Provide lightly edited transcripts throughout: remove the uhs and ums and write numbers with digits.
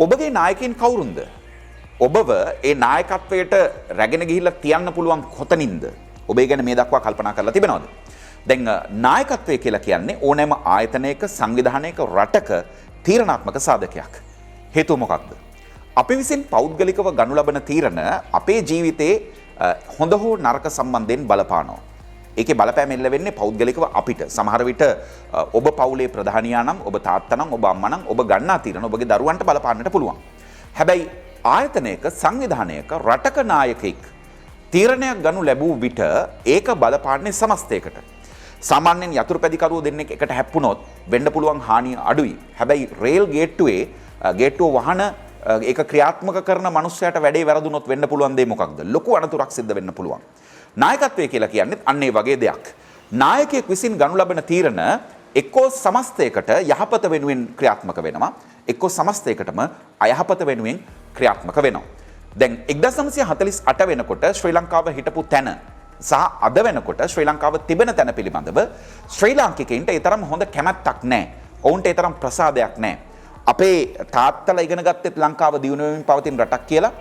ඔබගේ නායකයින් කවුරුන්ද? ඔබව ඒ නායකත්වයට රැගෙන ගිහිල්ලා තියන්න පුළුවන් කොතනින්ද? ඔබ ඒ ගැන මේ දක්වා කල්පනා කරලා තිබෙනවද? දැන් නායකත්වය කියලා කියන්නේ ඕනෑම ආයතනයක සංවිධානයක රටක තීරණාත්මක සාධකයක්. හේතුව මොකක්ද? අපි විසින් පෞද්ගලිකව ගනු ලබන තීරණ අපේ ජීවිතේ හොඳ හෝ නරක සම්බන්ධයෙන් බලපානවා. ඒකේ බලපෑම එල්ල වෙන්නේ පෞද්ගලිකව අපිට. සමහර විට ඔබ පවුලේ ප්‍රධානියා නම්, ඔබ තාත්තා නම්, ඔබ අම්මා නම් ඔබ ගන්නා තීරණ ඔබගේ දරුවන්ට බලපාන්නට පුළුවන්. හැබැයි ආයතනයක සංවිධානයක රටක නායකෙක් තීරණයක් ගනු ලැබූ විට ඒක බලපාන්නේ සමස්තයකට. සාමාන්‍යයෙන් යතුරු පැදිකරුවෝ දෙන්නෙක් එකට හැප්පුණොත් වෙන්න පුළුවන් හානිය අඩුයි. හැබැයි රේල් ගේට්ටුව වහන ඒක ක්‍රියාත්මක කරන මනුස්සයාට වැඩේ වැරදුනොත් වෙන්න පුළුවන් දේ මොකක්ද? ලොකු අනතුරක් සිද්ධ වෙන්න පුළුවන්. නායකත්වය කියලා කියන්නේ අන්න ඒ වගේ දෙයක්. නායකයෙක් විසින් ගනු ලබන තීරණ එක්කෝ සමස්තයකට යහපත වෙනුවෙන් ක්‍රියාත්මක වෙනවා, එක්කෝ සමස්තයකටම අයහපත වෙනුවෙන් ක්‍රියාත්මක වෙනවා. දැන් 1948 වෙනකොට ශ්‍රී ලංකාව හිටපු තැන සහ අද වෙනකොට ශ්‍රී ලංකාව තිබෙන තැන පිළිබඳව ශ්‍රී ලාංකිකයින්ට ඒ තරම් හොඳ කැමැත්තක් නැහැ. ඔවුන්ට ඒ තරම් ප්‍රසාදයක් නැහැ. අපේ තාත්තලා ඉගෙන ගත්තෙත් ලංකාව දියුණු වෙමින් පවතින රටක් කියලා.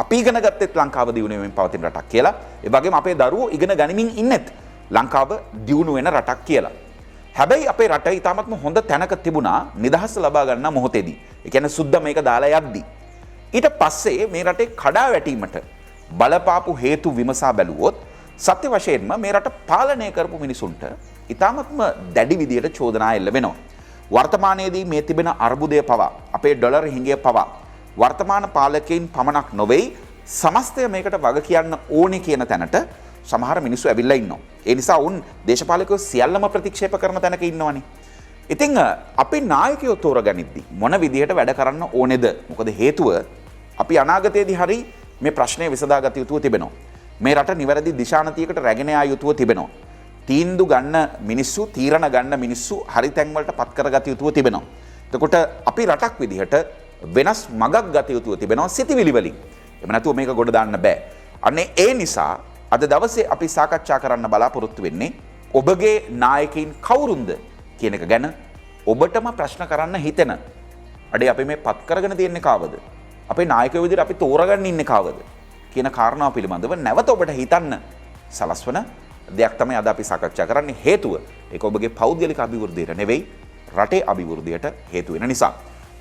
අපි ඉගෙන ගත්තෙත් ලංකාව දියුණු වෙමින් පවතින රටක් කියලා. ඒ වගේම අපේ දරුවෝ ඉගෙන ගනිමින් ඉන්නෙත් ලංකාව දියුණු වෙන රටක් කියලා. හැබැයි අපේ රට ඉතාමත්ම හොඳ තැනක තිබුණා නිදහස ලබා ගන්න මොහොතේදී. ඒ කියන්නේ සුද්ධ මේක දාලා යද්දී. ඊට පස්සේ මේ රටේ කඩා වැටීමට බලපාපු හේතු විමසා බැලුවොත් සත්‍ය වශයෙන්ම මේ රට පාලනය කරපු මිනිසුන්ට ඉතාමත්ම දැඩි විදියට චෝදනා එල්ල වෙනවා. වර්තමානයේදී මේ තිබෙන අර්බුදය පවා, අපේ ඩොලර් හිඟය පවා වර්තමාන පාලකයින් පමණක් නොවෙයි සමස්තය මේකට වග කියන්න ඕනේ කියන තැනට සමහර මිනිස්සු ඇවිල්ලා ඉන්නවා. ඒ නිසා උන් දේශපාලකයෝ සියල්ලම ප්‍රතික්ෂේප කරන තැනක ඉන්නවනේ. ඉතින් අපි නායකයෝ තෝරගනිද්දි මොන විදිහට වැඩ කරන්න ඕනේද? මොකද හේතුව අපි අනාගතයේදී හරි මේ ප්‍රශ්නය විසඳාගත යුතුව තිබෙනවා. මේ රට නිවැරදි දිශානතියකට රැගෙන යා යුතුව තිබෙනවා. තීන්දුව ගන්න මිනිස්සු, තීරණ ගන්න මිනිස්සු හරි තැන් වලට පත් කරගත යුතුව තිබෙනවා. එතකොට අපි රටක් විදිහට වෙනස් මගක් ගත යුතුව තිබෙනවා සිතිවිලි වලින්. එහෙම නැතුව මේක ගොඩ දාන්න බෑ. අනේ ඒ නිසා අද දවසේ අපි සාකච්ඡා කරන්න බලාපොරොත්තු වෙන්නේ ඔබගේ නායකයින් කවුරුන්ද කියන එක ගැන. ඔබටම ප්‍රශ්න කරන්න හිතෙන අඩේ අපි මේ පත් කරගෙන තියෙන්නේ කාවද? අපේ නායකයෝ විදිහට අපි තෝරගන්න ඉන්නේ කාවද කියන කාරණාව පිළිබඳව නැවත ඔබට හිතන්න සලස්වන දෙයක් තමයි අද අපි සාකච්ඡා කරන්නේ. හේතුව ඒක ඔබගේ පෞද්ගලික අභිවෘද්ධියට නෙවෙයි රටේ අභිවෘද්ධියට හේතු වෙන නිසා.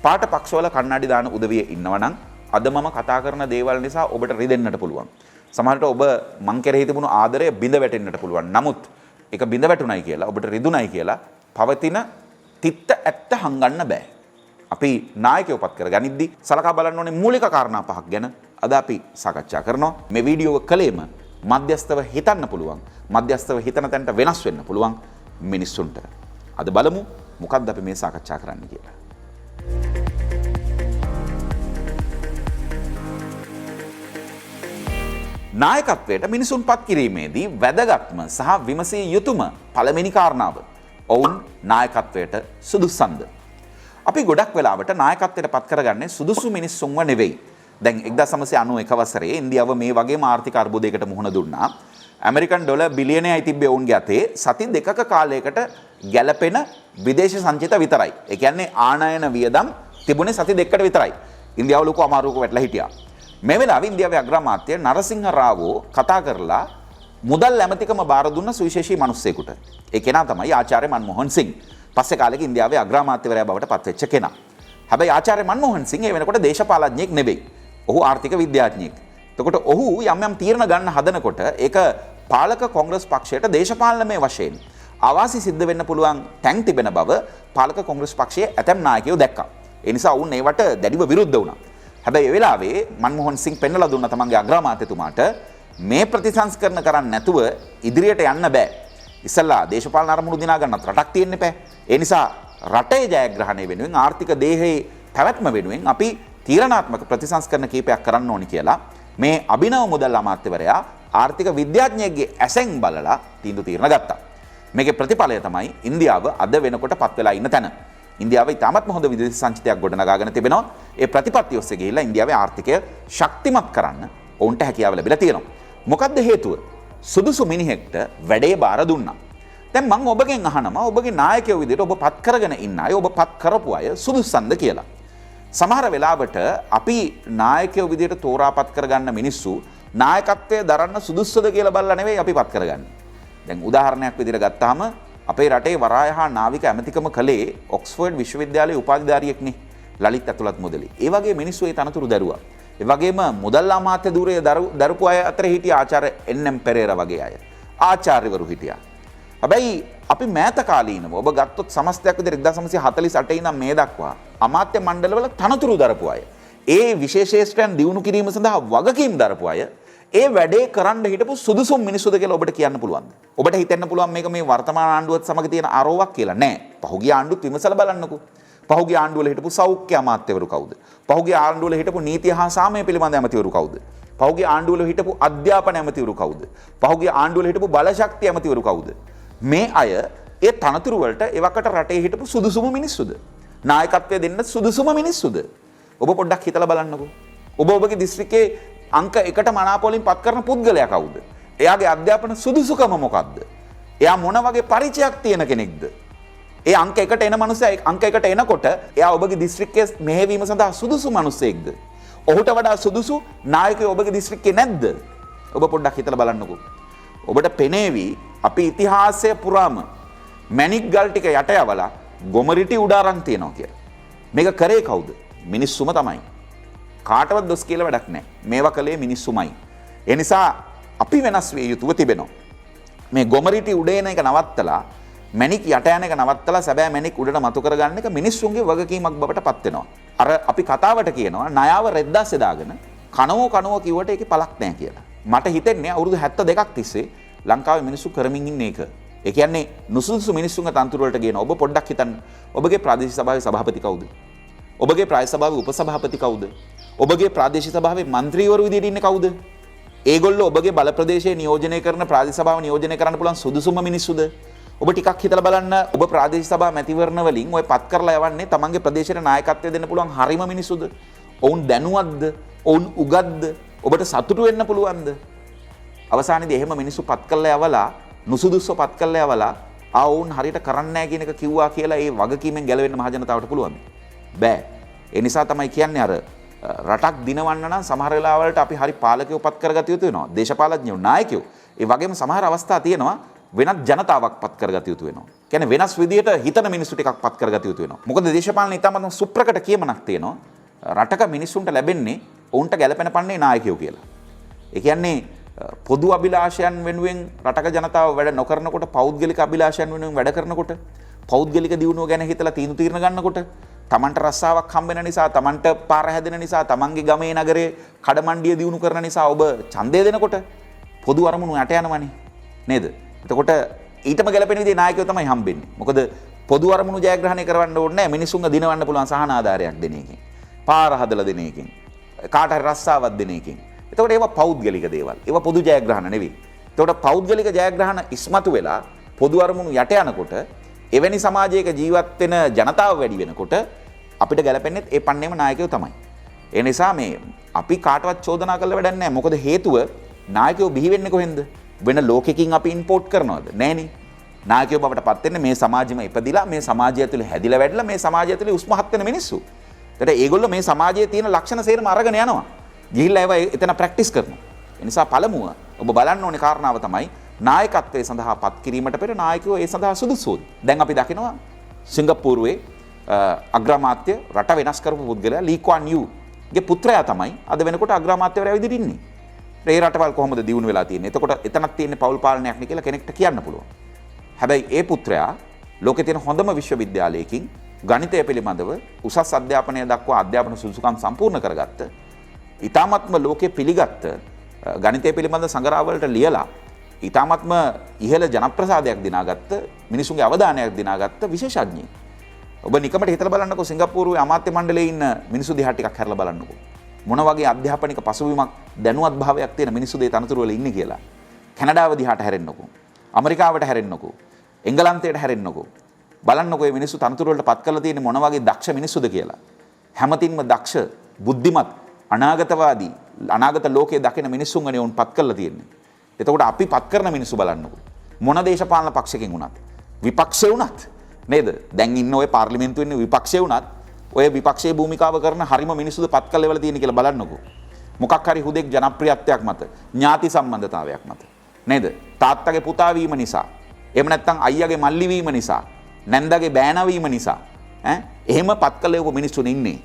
පාට පක්ෂවල කණ්ණාඩි දාන උදවිය ඉන්නවනම් අද මම කතා කරන දේවල් නිසා ඔබට රිදෙන්නට පුළුවන්. සමහරට ඔබ මං කෙරෙහි තිබුණු ආදරය බිඳ වැටෙන්නට පුළුවන්. නමුත් ඒක බිඳ වැටුණයි කියලා ඔබට රිදුණයි කියලා පවතින තිත්ත ඇත්ත හංගන්න බෑ. අපි නායකයෝ පත් කරගනිද්දි සලකා බලන්න ඕනේ මූලික කාරණා පහක් ගැන අද අපි සාකච්ඡා කරනවා. මේ වීඩියෝ කලේම මධ්‍යස්තව හිතන්න පුළුවන්, මධ්‍යස්තව හිතන තැනට වෙනස් වෙන්න පුළුවන් මිනිස්සුන්ට. අද බලමු මොකක්ද අපි මේ සාකච්ඡා කරන්න කියලා. නායකත්වයට මිනිසුන් පත් කිරීමේදී වැදගත්ම සහ විමසිය යුතුම පළවෙනි කාරණාව ඔවුන් නායකත්වයට සුදුසුන්ද? අපි ගොඩක් වෙලාවට නායකත්වයට පත් කරගන්නේ සුදුසු මිනිස්සුන්ව නෙවෙයි. දැන් 1991 වසරේ ඉන්දියාව මේ වගේම ආර්ථික අර්බුදයකට මුහුණ දුන්නා. ඇමරිකන් ඩොලර් බිලියනයයි තිබ්බේ ඔවුන්ගේ අතේ සති දෙකක කාලයකට ගැළපෙන විදේශ සංචිත විතරයි. ඒ කියන්නේ ආනයන වියදම් තිබුණේ සති දෙකකට විතරයි. ඉන්දියාව ලොකු අමාරුවක වැටලා හිටියා. මේ වෙලාවේ ඉන්දියාවේ අග්‍රාමාත්‍ය නරසිංහ රාවෝ කතා කරලා මුදල් ඇමතිකම බාර දුන්න සුවිශේෂී මිනිස්සෙකුට. ඒ කෙනා තමයි ආචාර්ය මන්මෝහන් සිං. පස්සේ කාලෙක ඉන්දියාවේ අග්‍රාමාත්‍යවරයා බවට පත් වෙච්ච කෙනා. හැබැයි ආචාර්ය මන්මෝහන් සිං ඒ වෙනකොට දේශපාලඥයෙක් නෙවෙයි. ඔහු ආර්ථික විද්‍යාඥයෙක්. එතකොට ඔහු යම් යම් තීරණ ගන්න හදනකොට ඒක පාලක කොංග්‍රස් පක්ෂයට දේශපාලනමය වශයෙන් අවාසි සිද්ධ වෙන්න පුළුවන් තැන් තිබෙන බව පාලක කොංග්‍රස් පක්ෂයේ ඇතැම් නායකයෝ දැක්කා. ඒ නිසා ඔවුන් ඒවට දැඩිව විරුද්ධ වුණා. හැබැයි ඒ වෙලාවේ මන්මෝහන් සිං පෙන්නලා දුන්න තමන්ගේ අග්‍රාමාත්‍යතුමාට මේ ප්‍රතිසංස්කරණ කරන්න නැතුව ඉදිරියට යන්න බෑ. ඉස්සල්ලා දේශපාලන අරමුණු දිනා ගන්නත් රටක් තියෙන්න එපා. ඒ නිසා රටේ ජයග්‍රහණය වෙනුවෙන් ආර්ථික දේහයේ පැවැත්ම වෙනුවෙන් අපි තීරණාත්මක ප්‍රතිසංස්කරණ කීපයක් කරන්න ඕනි කියලා මේ අභිනව මුදල් අමාත්‍යවරයා ආර්ථික විද්‍යාඥයෙක්ගේ ඇසෙන් බලලා තීරණ ගත්තා. මේකේ ප්‍රතිඵලය තමයි ඉන්දියාව අද වෙනකොට පත් වෙලා ඉන්න තැන. ඉන්දියාව ඉතාමත්ම හොඳ විදේශ සංචිතයක් ගොඩනගාගෙන තිබෙනවා. ඒ ප්‍රතිපත්ති ඔස්සේ ගිහිල්ලා ඉන්දියාවේ ආර්ථිකය ශක්තිමත් කරන්න ඔවුන්ට හැකියාව ලැබිලා තියෙනවා. මොකද්ද හේතුව? සුදුසු මිනිහෙක්ට වැඩේ බාර දුන්නා. දැන් මම ඔබගෙන් අහනවා ඔබගේ නායකයෝ විදිහට ඔබ පත් කරගෙන ඉන්න අය, ඔබ පත් කරපු අය සුදුසුන්ද කියලා. සමහර වෙලාවට අපි නායකයෝ විදිහට තෝරාපත් කරගන්න මිනිස්සු නායකත්වයේ දරන්න සුදුස්සුද කියලා බලලා නෙවෙයි අපි පත් කරගන්නේ. දැන් උදාහරණයක් විදිහට ගත්තාම අපේ රටේ වරාය හා නාවික ඇමතිකම කළේ ඔක්ස්ෆර්ඩ් විශ්වවිද්‍යාලයේ උපාධිධාරියෙක්නේ ලලිත් ඇතුළත් මුදලි. ඒ වගේ මිනිස්සු ඒ තනතුරු දරුවා. ඒ වගේම මුදල් අමාත්‍ය ධූරයේ දරපු අය අතර හිටිය ආචාර්ය එන්.එම්. පෙරේරා වගේ අය. ආචාර්යවරු හිටියා. හැබැයි අපි මෑත කාලීනව ඔබ ගත්තොත් සමස්තයක් විදිහට 1948 ඉඳන් මේ දක්වා අමාත්‍ය මණ්ඩලවල තනතුරු දරපු අය. ඒ විශේෂේෂ්ඨයන් දියුණු කිරීම සඳහා වගකීම් දරපු අය ඒ වැඩේ කරන්න හිටපු සුදුසුම් මිනිස්සුද කියලා ඔබට කියන්න පුළුවන්ද? ඔබට හිතෙන්න පුළුවන් මේක මේ වර්තමාන ආණ්ඩුවත් සමග තියෙන ආරෝවක් කියලා. නෑ. පහුගිය ආණ්ඩුත් විමසලා බලන්නකෝ. පහුගිය ආණ්ඩුවල හිටපු සෞඛ්‍ය අමාත්‍යවරු කවුද? පහුගිය ආණ්ඩුවල හිටපු නීතිය හා සාමය පිළිබඳ ඇමතිවරු කවුද? පහුගිය ආණ්ඩුවල හිටපු අධ්‍යාපන ඇමතිවරු කවුද? පහුගිය ආණ්ඩුවල හිටපු බලශක්ති ඇමතිවරු කවුද? මේ අය ඒ තනතුරු වලට එවකට රටේ හිටපු සුදුසුම මිනිස්සුද? නායකත්වය දෙන්න සුදුසුම මිනිස්සුද? ඔබ පොඩ්ඩක් හිතලා බලන්නකෝ. ඔබ ඔබගේ දිස්ත්‍රික්කයේ අංක 1ට මනාපවලින් පත් කරන පුද්ගලයා කවුද? එයාගේ අධ්‍යාපන සුදුසුකම මොකක්ද? එයා මොන වගේ පරිචයක් තියෙන කෙනෙක්ද? ඒ අංක 1ට එන මනුස්සයා අංක 1ට එනකොට එයා ඔබගේ දිස්ත්‍රික්කයේ මෙහෙවීම සඳහා සුදුසු මනුස්සයෙක්ද? ඔහුට වඩා සුදුසු නායකයෝ ඔබගේ දිස්ත්‍රික්කේ නැද්ද? ඔබ පොඩ්ඩක් හිතලා බලන්නකෝ. ඔබට පෙනේවි අපි ඉතිහාසය පුරාම මැණික් ගල් ටික යට යවලා ගොමරිටි උඩ අරන් තියනවා කියලා. මේක කරේ කවුද? මිනිස්සුම තමයි. කාටවත් දොස් කියලා වැඩක් නැහැ. මේවා කළේ මිනිස්සුමයි. ඒ නිසා අපි වෙනස් විය යුතුව තිබෙනවා. මේ ගොමරිටි උඩ එන එක නවත්තලා මැණික් යට යන එක නවත්තලා සැබෑ මැණික් උඩට මතු කරගන්න එක මිනිස්සුන්ගේ වගකීමක් බවට පත් වෙනවා. අර අපි කතාවට කියනවා ණයාව රෙද්දාස්සේ දාගෙන කනෝ කිව්වට ඒකේ පළක් නැහැ කියලා. මට හිතෙන්නේ අවුරුදු 72ක් තිස්සේ ලංකාවේ මිනිස්සු කරමින් ඉන්නේ ඒක. ඒ කියන්නේ නුසුදුසු මිනිස්සුන්ගේ තන්තුරු වලට ගේන ඔබ පොඩ්ඩක් හිතන්න. ඔබගේ ප්‍රාදේශීය සභාවේ සභාපති කවුද? ඔබගේ ප්‍රාදේශීය සභාවේ උපසභාපති කවුද? ඔබගේ ප්‍රාදේශීය සභාවේ മന്ത്രിවරු විදිහට ඉන්නේ කවුද? ඒගොල්ලෝ ඔබගේ බල ප්‍රදේශයේ නියෝජනය කරන ප්‍රාදේශීය සභාව නියෝජනය කරන්න පුළුවන් සුදුසුම මිනිස්සුද? ඔබ ටිකක් හිතලා බලන්න ඔබ ප්‍රාදේශීය සභා මැතිවරණ වලින් ඔය පත් කරලා යවන්නේ තමන්ගේ ප්‍රදේශයට නායකත්වය දෙන්න පුළුවන් හරිම මිනිස්සුද? ඔවුන් දැනුවත්ද? ඔවුන් උගත්ද? ඔබට සතුටු වෙන්න පුළුවන්ද? අවසානයේදී එහෙම මිනිස්සු පත් කරලා යවලා නුසුදුසුව පත් කරලා යවලා ඔවුන් හරියට කරන්නේ නැහැ කියන එක කිව්වා කියලා ඒ වගකීමෙන් ගැලවෙන්න මහ ජනතාවට පුළුවන්ද? බෑ. ඒ නිසා තමයි කියන්නේ අර රටක් දිනවන්න නම් සමහර වෙලාවලට අපි හරි පාලකයෝ පත් කරගත යුතු වෙනවා. දේශපාලඥයෝ නායකයෝ. ඒ වගේම සමහර අවස්ථා තියෙනවා වෙනත් ජනතාවක් පත් කරගත යුතු වෙනවා. කියන්නේ වෙනස් විදියට හිතන මිනිස්සු ටිකක් පත් කරගත යුතු වෙනවා. මොකද දේශපාලන ඉතාමත් සුප්‍රකට කියමනක් තියෙනවා. රටක මිනිස්සුන්ට ලැබෙන්නේ ඔවුන්ට ගැළපෙන පන්නේ නායකයෝ කියලා. ඒ කියන්නේ පොදු අභිලාෂයන් වෙනුවෙන් රටක ජනතාව වැඩ නොකරනකොට පෞද්ගලික අභිලාෂයන් වෙනුවෙන් වැඩ කරනකොට පෞද්ගලික දියුණුව ගැන හිතලා තීරණ ගන්නකොට තමන්ට රස්සාවක් හම්බ වෙන නිසා තමන්ට පාර හැදෙන නිසා තමන්ගේ ගමේ නගරේ කඩමණ්ඩිය දියුණු කරන නිසා ඔබ ඡන්දය දෙනකොට පොදු අරමුණු යට යනවනේ නේද? එතකොට ඊටම ගැලපෙන විදිහේ නායකයෝ තමයි හම්බෙන්නේ. මොකද පොදු අරමුණු ජයග්‍රහණය කරවන්න ඕනේ නැහැ මිනිසුන්ව දිනවන්න පුළුවන් සහන ආධාරයක් දෙන එකෙන්. පාර හදලා දෙන එකෙන්. කාට හරි රස්සාවක් දෙන එකෙන්. එතකොට ඒවා පෞද්ගලික දේවල්. ඒවා පොදු ජයග්‍රහණ නෙවෙයි. එතකොට පෞද්ගලික ජයග්‍රහණ ඉස්මතු වෙලා පොදු අරමුණු යට යනකොට එවැනි සමාජයක ජීවත් වෙන ජනතාව වැඩි වෙනකොට අපිට ගැලපෙන්නේ ඒ පන්නේම නායකයෝ තමයි. ඒ නිසා මේ අපි කාටවත් චෝදනා කරලා වැඩක් නැහැ. මොකද හේතුව නායකයෝ බිහි වෙන්නේ කොහෙන්ද? වෙන ලෝකෙකින් අපි ඉම්පෝට් කරනවද? නැහනේ. නායකයෝ බවට පත් වෙන්නේ මේ සමාජෙම ඉපදිලා මේ සමාජය ඇතුලේ හැදිලා වැඩිලා මේ සමාජය ඇතුලේ උස්මහත් වෙන මිනිස්සු. ඒකට ඒගොල්ලෝ මේ සමාජයේ තියෙන ලක්ෂණ සේරම අරගෙන යනවා. ගිහිල්ලා ඒවා එතන ප්‍රැක්ටිස් කරනවා. ඒ නිසා පළමුව ඔබ බලන්න ඕනේ කාරණාව තමයි නායකත්වයේ සඳහා පත් කිරීමට පෙර නායකයෝ ඒ සඳහා සුදුසුද? දැන් අපි දකිනවා සිංගප්පූරුවේ අග්‍රාමාත්‍ය රට වෙනස් කරපු පුද්ගලයා ලී කුවන් යූ ගේ පුත්‍රයා තමයි අද වෙනකොට අග්‍රාමාත්‍යවරයා විදිහට ඉන්නේ. ඒ රටවල් කොහොමද දියුණු වෙලා තියෙන්නේ? එතකොට එතනක් තියෙන්නේ පෞල් පාලනයක් නේ කියලා කෙනෙක්ට කියන්න පුළුවන්. හැබැයි ඒ පුත්‍රයා ලෝකේ තියෙන හොඳම විශ්වවිද්‍යාලයකින් ගණිතය පිළිබඳව උසස් අධ්‍යාපනය දක්වා අධ්‍යාපන සුදුසුකම් සම්පූර්ණ කරගත්ත ඊ타මත්ම ලෝකේ පිළිගත්ත ගණිතය පිළිබඳ සංග්‍රහවලට ලියලා ඊ타මත්ම ඉහළ ජනප්‍රසාදයක් දිනාගත්ත මිනිසුන්ගේ අවධානයක් දිනාගත්ත විශේෂඥයෙක්. ඔබ නිකමට හිතලා බලන්නකෝ සිංගප්පූරුවේ අමාත්‍ය මණ්ඩලයේ ඉන්න මිනිස්සු දිහා ටිකක් හැරලා බලන්නකෝ. මොන වගේ අධ්‍යාපනික පසුබිමක් දැනුවත් භාවයක් තියෙන මිනිස්සු දේ තනතුරු වල ඉන්නේ කියලා. කැනඩාව දිහාට හැරෙන්නකෝ. ඇමරිකාවට හැරෙන්නකෝ. එංගලන්තයට හැරෙන්නකෝ. බලන්නකෝ මේ මිනිස්සු තනතුරු වලට පත් කරලා තියෙන්නේ මොන වගේ දක්ෂ මිනිස්සුද කියලා. හැමතින්ම දක්ෂ, බුද්ධිමත්, අනාගතවාදී, අනාගත ලෝකයේ දකින මිනිස්සුන් ගනේ උන් පත් කරලා තියෙන්නේ. එතකොට අපි පත් කරන මිනිස්සු බලන්නකෝ. මොන දේශපාලන පක්ෂයකින් වුණත්, විපක්ෂේ වුණත් නේද? දැන් ඉන්න ඔය පාර්ලිමේන්තුවේ ඉන්න විපක්ෂේ වුණත් ඔය විපක්ෂයේ භූමිකාව කරන හරිම මිනිස්සුද පත් කළ ලෙවල තියෙන කියලා බලන්නකෝ. මොකක් හරි හුදෙක් ජනප්‍රියත්වයක් මත, ඥාති සම්බන්ධතාවයක් මත. නේද? තාත්තගේ පුතා වීම නිසා, එහෙම නැත්නම් අයියාගේ මල්ලි වීම නිසා, නැන්දාගේ බෑනා වීම නිසා එහෙම පත් කළ ලෙවක මිනිස්සුන් ඉන්නේ.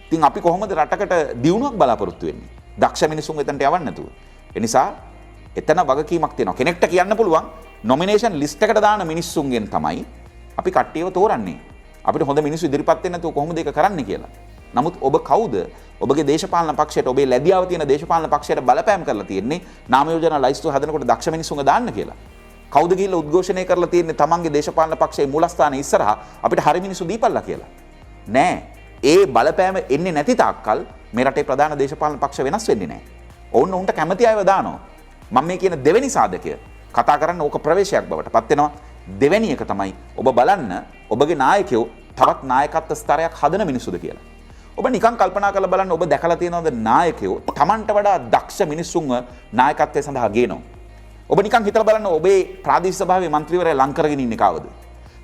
ඉතින් අපි කොහොමද රටකට දියුණුවක් බලාපොරොත්තු වෙන්නේ? දක්ෂ මිනිසුන් එතනට යවන්න නැතුව. ඒ නිසා එතන වගකීමක් තියෙනවා. කෙනෙක්ට කියන්න පුළුවන් නොමිනේෂන් ලිස්ට් එකට දාන මිනිස්සුන්ගෙන් තමයි අපි කට්ටියව තෝරන්නේ. අපිට හොඳ මිනිස්සු ඉදිරිපත් වෙන්නේ නැතුව කොහොමද ඒක කරන්නේ කියලා. නමුත් ඔබ කවුද? ඔබගේ දේශපාලන පක්ෂයට, ඔබේ ලැබියාව තියෙන දේශපාලන පක්ෂයට බලපෑම් කරලා තියෙන්නේ නාම යෝජනා ලයිස්තුව හදනකොට දක්ෂ මිනිස්සුන්ව දාන්න කියලා. කවුද ගිහිල්ලා උද්ඝෝෂණය කරලා තියෙන්නේ තමන්ගේ දේශපාලන පක්ෂයේ මූලස්ථානයේ ඉස්සරහා අපිට හරි මිනිස්සු දීපල්ලා කියලා. නෑ. ඒ බලපෑම එන්නේ නැති තාක්කල් මේ රටේ ප්‍රධාන දේශපාලන පක්ෂ වෙනස් වෙන්නේ නෑ. ඔවුන් උන්ට කැමති අයව දානවා. මම මේ කියන දෙවෙනි සාධකය කතා කරන්න ඕක ප්‍රවේශයක් බවට පත් වෙනවා. දෙවෙනි එක තමයි ඔබ බලන්න ඔබගේ නායකයෝ තවත් නායකත්ව ස්තරයක් හදන මිනිස්සුද කියලා. ඔබ නිකන් කල්පනා කරලා බලන්න ඔබ දැකලා තියෙනවද නායකයෝ Tamanට වඩා දක්ෂ මිනිස්සුන්ව නායකත්වයේ සඳහා ගේනවා. ඔබ නිකන් හිතලා බලන්න ඔබේ ප්‍රාදේශීය සභාවේ മന്ത്രിවරයා ලං කරගෙන ඉන්නේ කාවද?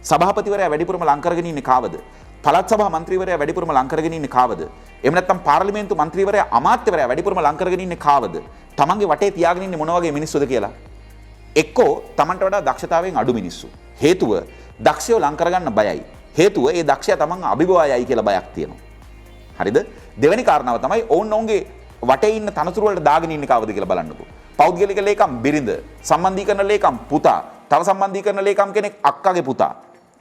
සභාපතිවරයා වැඩිපුරම ලං කරගෙන ඉන්නේ කාවද? පළාත් සභා മന്ത്രിවරයා වැඩිපුරම ලං කරගෙන ඉන්නේ කාවද? එහෙම නැත්නම් පාර්ලිමේන්තු മന്ത്രിවරයා අමාත්‍යවරයා වැඩිපුරම ලං කරගෙන ඉන්නේ කාවද? Tamanගේ වටේ තියාගෙන ඉන්නේ මොන වගේ මිනිස්සුද කියලා? එක්කෝ Tamanට වඩා දක්ෂතාවයෙන් අඩු මිනිස්සු. හේතුව දක්ෂයෝ ලං කරගන්න බයයි. හේතුව ඒ දක්ෂයා Taman අභිභවායයි කියලා බයක් තියෙනවා. හරිද? දෙවෙනි කාරණාව තමයි ඔවුන්ගේ වටේ ඉන්න තනතුරු වලට දාගෙන ඉන්නේ කාවද කියලා බලන්නකෝ. පෞද්ගලික ලේකම් බිරිඳ, සම්බන්ධීකරණ ලේකම් පුතා, තව සම්බන්ධීකරණ ලේකම් කෙනෙක් අක්කාගේ පුතා.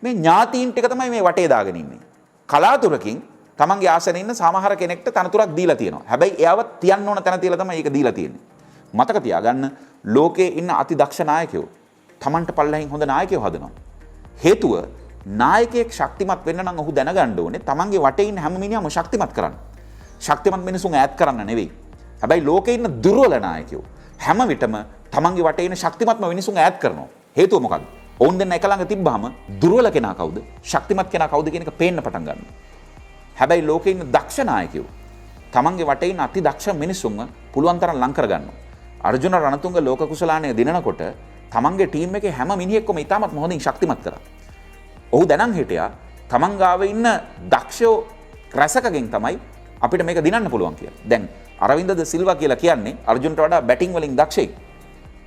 මේ ඥාතීන් ටික තමයි මේ වටේ දාගෙන ඉන්නේ. කලාතුරකින් Tamanගේ ආසනේ ඉන්න සමහර කෙනෙක්ට තනතුරක් දීලා තියෙනවා. හැබැයි එයාව තියන්න ඕන තැන තියලා තමයි ඒක දීලා තියෙන්නේ. මතක තියාගන්න ලෝකේ ඉන්න අති දක්ෂ නායකයෝ Tamanට පල්ලෙහින් හොඳ නායකයෝ හදනවා. හේතුව නායකයෙක් ශක්තිමත් වෙන්න නම් ඔහු දැනගන්න ඕනේ Tamanගේ වටේ ඉන්න හැම මිනිහම ශක්තිමත් කරන්න. ශක්තිමත් මිනිසුන් ඈත් කරන්න නෙවෙයි. හැබැයි ලෝකේ ඉන්න දුර්වල නායකයෝ හැම විටම Tamanගේ වටේ ඉන්න ශක්තිමත්ම මිනිසුන් ඈත් කරනවා. හේතුව මොකක්ද? ඔවුන් දෙන්න එක ළඟ තිබ්බහම දුර්වල කෙනා කවුද? ශක්තිමත් කෙනා කවුද කියන එක පේන්න පටන් ගන්නවා. හැබැයි ලෝකේ ඉන්න දක්ෂ නායකයෝ Tamanගේ වටේ ඉන්න අති දක්ෂ මිනිසුන්ව පුළුවන් තරම් ලං කරගන්නවා. අර්ජුන රණතුංග ලෝක කුසලානය දිනනකොට Tamanගේ ටීම් එකේ හැම මිනිහෙක්ම ඉතාමත් හොඳින් ශක්තිමත් කරා. ඔහු දැනන් හිටියා Taman ගාව ඉන්න දක්ෂෝ රසකගෙන් තමයි අපිට මේක දිනන්න පුළුවන් කියලා. දැන් අරවින්ද ද සිල්වා කියලා කියන්නේ අර්ජුනට වඩා බැටිං වලින් දක්ෂෙක්.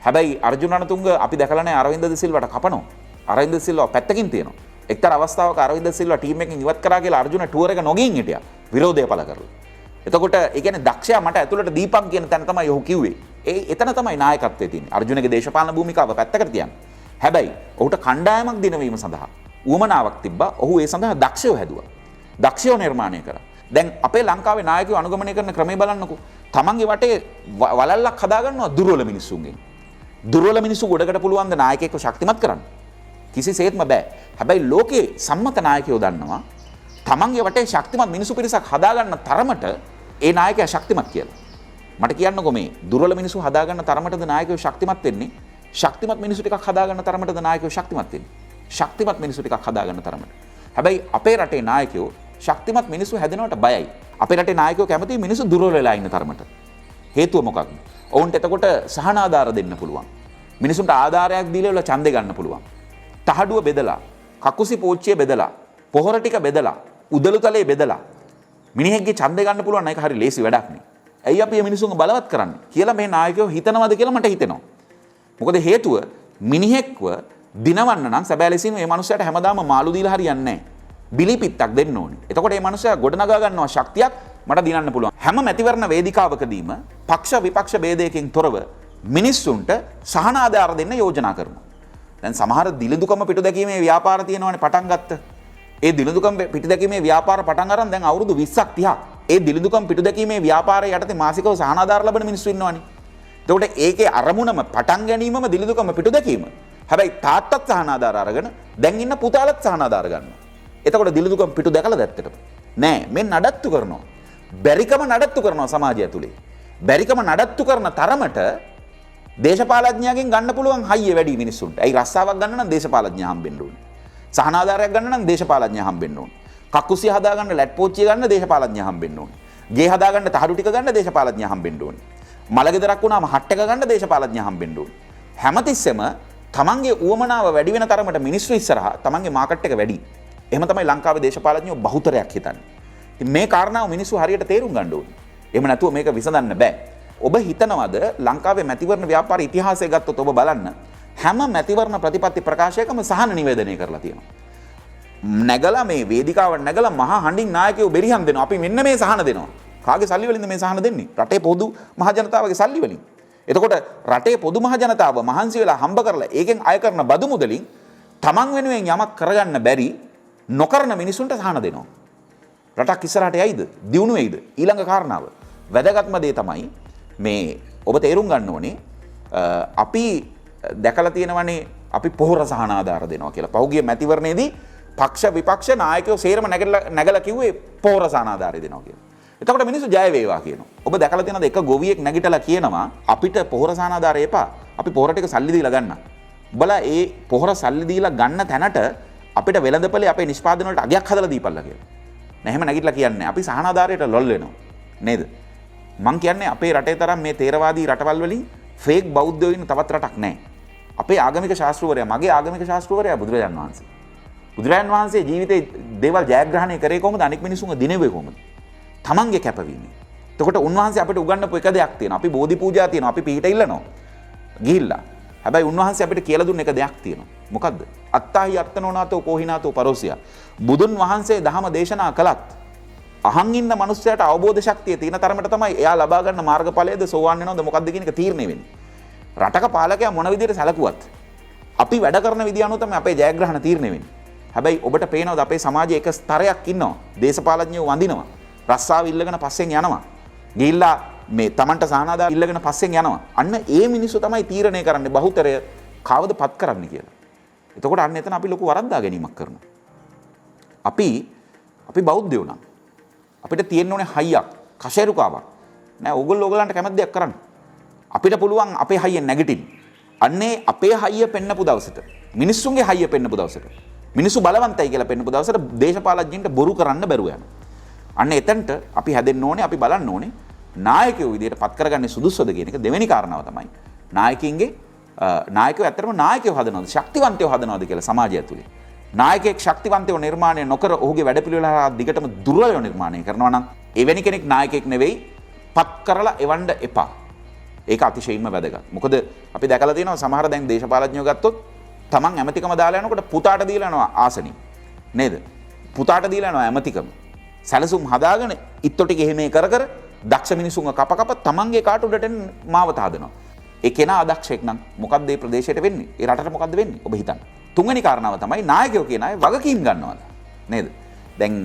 හැබැයි අර්ජුන රණතුංග අපි දැකලා නැහැ අරවින්ද ද සිල්වාට කපනවා. අරවින්ද ද සිල්වා පැත්තකින් තියෙනවා. එක්තරා අවස්ථාවක අරවින්ද ද සිල්වා ටීම් එකෙන් ඉවත් කරා කියලා අර්ජුන ටුවර් එක නොගින් හිටියා. විරෝධය පළ කරලා. එතකොට ඒ කියන්නේ දක්ෂයා මට ඇතුළට දීපන් කියන තැන තමයි ඔහු කිව්වේ. එතන තමයි නායකත්වයේ තියෙන්නේ. අර්ජුනගේ දේශපාලන භූමිකාව පැත්තකට තියන්න. හැබැයි ඔහුට කණ්ඩායමක් දිනවීම සඳහා උවමනාවක් තිබ්බා. ඔහු ඒ සඳහා දක්ෂයෝ හැදුවා. දක්ෂයෝ නිර්මාණය කරා. දැන් අපේ ලංකාවේ නායකයෝ අනුගමනය කරන ක්‍රමය බලන්නකෝ. Tamanගේ වටේ වලල්ලක් හදාගන්නවා දුර්වල මිනිස්සුන්ගෙන්. දුර්වල මිනිස්සු ගොඩකට පුළුවන් ද නායකයෙක්ව ශක්තිමත් කරන්න? කිසිසේත්ම බෑ. හැබැයි ලෝකේ සම්මත නායකයෝ දන්නවා Tamanගේ වටේ ශක්තිමත් මිනිස්සු පිරිසක් හදාගන්න තරමට ඒ නායකයා ශක්තිමත් කියලා. මට කියන්නකෝ මේ දුර්වල මිනිස්සු හදාගන්න තරමටද නායකයෝ ශක්තිමත් වෙන්නේ? ශක්තිමත් මිනිස්සු ටිකක් හදාගන්න තරමටද නායකයෝ ශක්තිමත් වෙන්නේ? ශක්තිමත් මිනිස්සු ටිකක් හදාගන්න තරමට. හැබැයි අපේ රටේ නායකයෝ ශක්තිමත් මිනිස්සු හැදෙනවට බයයි. අපේ රටේ නායකයෝ කැමති මිනිස්සු දුර්වල වෙලා ඉන්න තරමට. හේතුව මොකක්ද? ඔවුන්ට එතකොට සහන ආධාර දෙන්න පුළුවන්. මිනිසුන්ට ආධාරයක් දීලා වල ඡන්දේ ගන්න පුළුවන්. තහඩුව බෙදලා, කකුසි පෝච්චිය බෙදලා, පොහොර ටික බෙදලා, උදළුතලේ බෙදලා මිනිහෙක්ගේ ඡන්දේ ගන්න පුළුවන් නම් ඒක හරි ලේසි වැඩක් නේ. ඇයි අපි මේ මිනිසුන්ව බලවත් කරන්නේ කියලා මේ නායකයෝ හිතනවද කියලා මට හිතෙනවා. මොකද හේතුව මිනිහෙක්ව දිනවන්න නම් සැබෑ ලෙසින් මේ මනුස්සයාට හැමදාම මාළු දීලා හරියන්නේ නැහැ. බිලි පිත්තක් දෙන්න ඕනේ. එතකොට මේ මනුස්සයා ගොඩනගා ගන්නවා ශක්තියක් මට දිනන්න පුළුවන්. හැම මැතිවරණ වේදිකාවකදීම පක්ෂ විපක්ෂ ભેදයකින් තොරව මිනිස්සුන්ට සහන ආධාර දෙන්න යෝජනා කරනවා. දැන් සමහර දිලිඳුකම පිටු දැකීමේ ව්‍යාපාර තියෙනවානේ පටන් ගත්ත. ඒ දිලිඳුකම් පිටු දැකීමේ ව්‍යාපාර පටන් අරන් දැන් අවුරුදු 20ක් 30ක්. ඒ දිලිඳුකම් පිටු දැකීමේ ව්‍යාපාරය යටතේ මාසිකව සහන ආධාර ලබන මිනිස්සු ඉන්නවානේ. එතකොට ඒකේ අරමුණම පටන් ගැනීමම දිලිඳුකම පිටු දැකීම. හැබැයි තාත්තත් සහන ආධාර අරගෙන දැන් ඉන්න පුතාලත් සහන ආධාර ගන්නවා. එතකොට දිලිඳුකම් පිටු දැකලා දැත්තට නෑ මේ නඩත්තු කරනවා. බැරිකම නඩත්තු කරනවා සමාජය ඇතුලේ. බැරිකම නඩත්තු කරන තරමට දේශපාලඥයාගෙන් ගන්න පුළුවන් හයිය වැඩි මිනිස්සුන්ට. ඇයි රස්සාවක් ගන්න නම් දේශපාලඥයා හම්බෙන්න ඕනේ. සහන ආධාරයක් ගන්න නම් දේශපාලඥයා හම්බෙන්න ඕනේ. කකුසිය හදා ගන්න ලැට් පෝච්චිය ගන්න දේශපාලඥයා හම්බෙන්න ඕනේ. ගේ හදා ගන්න තහඩු ටික ගන්න දේශපාලඥයා හම්බෙන්න ඕනේ. මලගෙදරක් වුණාම හට් එක ගන්න දේශපාලඥයා හම්බෙන්න ඕනේ. හැමතිස්සෙම තමන්ගේ උවමනාව වැඩි වෙන තරමට මිනිස්සු ඉස්සරහා තමන්ගේ මාකට් එක වැඩි. එහෙම තමයි ලංකාවේ දේශපාලඥයෝ බහුතරයක් හිතන්නේ. ඉතින් මේ කාරණාව මිනිස්සු හරියට තේරුම් ගන්න ඕනේ. එහෙම නැතුව මේක විසඳන්න බෑ. ඔබ හිතනවද ලංකාවේ මැතිවරණ ව්‍යාපාර ඉතිහාසය ගත්තොත් ඔබ බලන්න හැම මැතිවරණ ප්‍රතිපත්ති ප්‍රකාශයකම සහන නිවේදනය කරලා තියෙනවා. නැගලා මේ වේදිකාවට නැගලා මහා හඬින් නායකයෝ බෙරිහන් දෙනවා. අපි මෙන්න මේ සහන දෙනවා. කාගේ සල්ලි වලින්ද මේ සහන දෙන්නේ? රටේ පොදු මහ ජනතාවගේ සල්ලි වලින්. එතකොට රටේ පොදු මහ ජනතාව මහන්සි වෙලා හම්බ කරලා ඒකෙන් අය කරන බදු මුදලින් තමන් වෙනුවෙන් යමක් කරගන්න බැරි නොකරන මිනිසුන්ට සහන දෙනවා. රටක් ඉස්සරහට යයිද? දියුණු වෙයිද? ඊළඟ කාරණාව. වැදගත්ම දේ තමයි මේ ඔබ තේරුම් ගන්න ඕනේ අපි දැකලා තියෙනවනේ අපි පොහොර සහන ආධාර දෙනවා කියලා. පහුගිය මැතිවරණයේදී පක්ෂ විපක්ෂ නායකයෝ සේරම නැගලා කිව්වේ පොහොර සහන ආධාරය දෙනවා කියලා. එතකොට මිනිස්සු ජය වේවා කියනවා. ඔබ දැකලා තියෙනවද එක ගොවියෙක් නැගිටලා කියනවා අපිට පොහොර සහන ආධාරය එපා. අපි පොහොර ටික සල්ලි දීලා ගන්න. උඹලා ඒ පොහොර සල්ලි දීලා ගන්න තැනට අපිට වෙළඳපොලේ අපේ නිෂ්පාදන වලට අගයක් හදලා දීපල්ලා කියලා. නෑ එහෙම නැගිටලා කියන්නේ අපි සහන ආධාරයට ලොල් වෙනවා. නේද? මං කියන්නේ අපේ රටේ තරම් මේ තේරවාදී රටවල් වලින් ෆේක් බෞද්ධයෝ ඉන්න තවත් රටක් නැහැ. අපේ ආගමික ශාස්ත්‍රවරයා මගේ ආගමික ශාස්ත්‍රවරයා බුදුරජාන් වහන්සේ. බුදුරජාන් වහන්සේ ජීවිතේ දේවල් ජයග්‍රහණය කරේ කොහොමද? අනෙක් මිනිසුන්ව දිනෙවේ කොහොමද? තමන්ගේ කැපවීමෙන්. එතකොට උන්වහන්සේ අපිට උගන්වපු එක දෙයක් තියෙනවා. අපි බෝධි පූජා තියෙනවා. අපි පිහිට ඉල්ලනවා. ගිහිල්ලා. හැබැයි උන්වහන්සේ අපිට කියලා දුන්න එක දෙයක් තියෙනවා. මොකද්ද? අත්තාහි අත්තනෝනාතෝ කෝහිනාතෝ පරෝසියා. බුදුන් වහන්සේ ධහම දේශනා කළත් අහන් ඉන්න මනුස්සයට අවබෝධ ශක්තිය තියෙන තරමට තමයි එයා ලබා ගන්න මාර්ගඵලයේද සෝවාන් වෙනවද මොකද්ද කියන එක තීරණය වෙන්නේ. රටක පාලකයා මොන විදිහට සැලකුවත් අපි වැඩ කරන විදිය අනුව තමයි අපේ ජයග්‍රහණ තීරණය වෙන්නේ. හැබැයි ඔබට පේනවද අපේ සමාජයේ එක ස්තරයක් ඉන්නවා. දේශපාලඥයෝ වඳිනවා. රස්සාව ඉල්ලගෙන පස්සෙන් යනවා. ගිහිල්ලා මේ Tamanට සහනාදාර ඉල්ලගෙන පස්සෙන් යනවා. අන්න ඒ මිනිස්සු තමයි තීරණය කරන්නේ බහුතරය කවද පත් කරන්න කියලා. එතකොට අන්න එතන අපි ලොකු වරද්දා ගැනීමක් කරනවා. අපි බෞද්ධයෝ නම් අපිට තියෙන්න ඕනේ හයියක්, කෂේරුකාවක්. නෑ ඕගොල්ලෝ ඕගලන්ට කැමති දෙයක් කරන්න. අපිට පුළුවන් අපේ හයියෙන් නැගිටින්න. අන්නේ අපේ හයිය පෙන්නපු දවසට, මිනිස්සුන්ගේ හයිය පෙන්නපු දවසට, මිනිස්සු බලවන්තයි කියලා පෙන්නපු දවසට දේශපාලඥයින්ට බොරු කරන්න බැරුව යනවා. අන්න එතනට අපි හැදෙන්න ඕනේ, අපි බලන්න ඕනේ නායකයෝ විදියට පත් කරගන්නේ සුදුසුද කියන එක. දෙවෙනි කාරණාව තමයි නායකයෝ ඇත්තටම නායකයෝ හදනවද, ශක්තිවන්තයෝ හදනවද කියලා සමාජය ඇතුලේ. නායකයෙක් ශක්තිවන්තයව නිර්මාණය නොකර ඔහුගේ වැඩපිළිවෙල හරහා දිගටම දුර්වලව නිර්මාණය කරනවා නම් එවැනි කෙනෙක් නායකයෙක් නෙවෙයි, පත් කරලා එවන්න එපා. ඒක අතිශයින්ම වැදගත්. මොකද අපි දැකලා තියෙනවා සමහර දැන් දේශපාලඥයෝ ගත්තොත් තමන් ඇමතිකම දාලා යනකොට පුතාට දීලා යනවා ආසනින්. නේද? පුතාට දීලා යනවා ඇමතිකම. සැලසුම් හදාගෙන ඉත්තෝ ටික එහෙම කර දක්ෂ මිනිසුන්ව කප තමන්ගේ කාට උඩට මාවත හදනවා. ඒ කෙනා අදක්ෂයෙක් නම් මොකද්ද මේ ප්‍රදේශයට වෙන්නේ? ඒ රටට මොකද්ද වෙන්නේ? ඔබ හිතන්න. තුන්වෙනි කාරණාව තමයි නායකයෝ කියන අය වගකීම් ගන්නවද? නේද? දැන්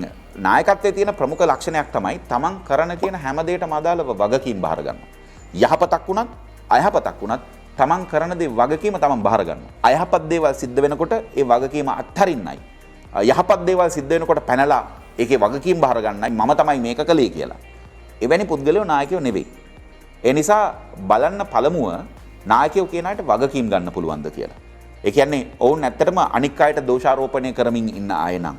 නායකත්වයේ තියෙන ප්‍රමුඛ ලක්ෂණයක් තමයි තමන් කරන කියන හැම දෙයකටම අදාළව වගකීම් බාර ගන්නවා. යහපතක් වුණත් අයහපතක් වුණත් තමන් කරන දේ වගකීම තමන් බාර ගන්නවා. අයහපත් දේවල් සිද්ධ වෙනකොට ඒ වගකීම අත්හරින්නයි. යහපත් දේවල් සිද්ධ වෙනකොට පැනලා ඒකේ වගකීම් බාර ගන්නයි මම තමයි මේක කළේ කියලා. එවැනි පුද්ගලයෝ නායකයෝ නෙවෙයි. ඒ නිසා බලන්න පළමුව නායකයෝ කියන අයට වගකීම් ගන්න පුළුවන්ද කියලා. ඒ කියන්නේ ඔවුන් ඇත්තටම අනික් අයට දෝෂාරෝපණය කරමින් ඉන්න අය නම්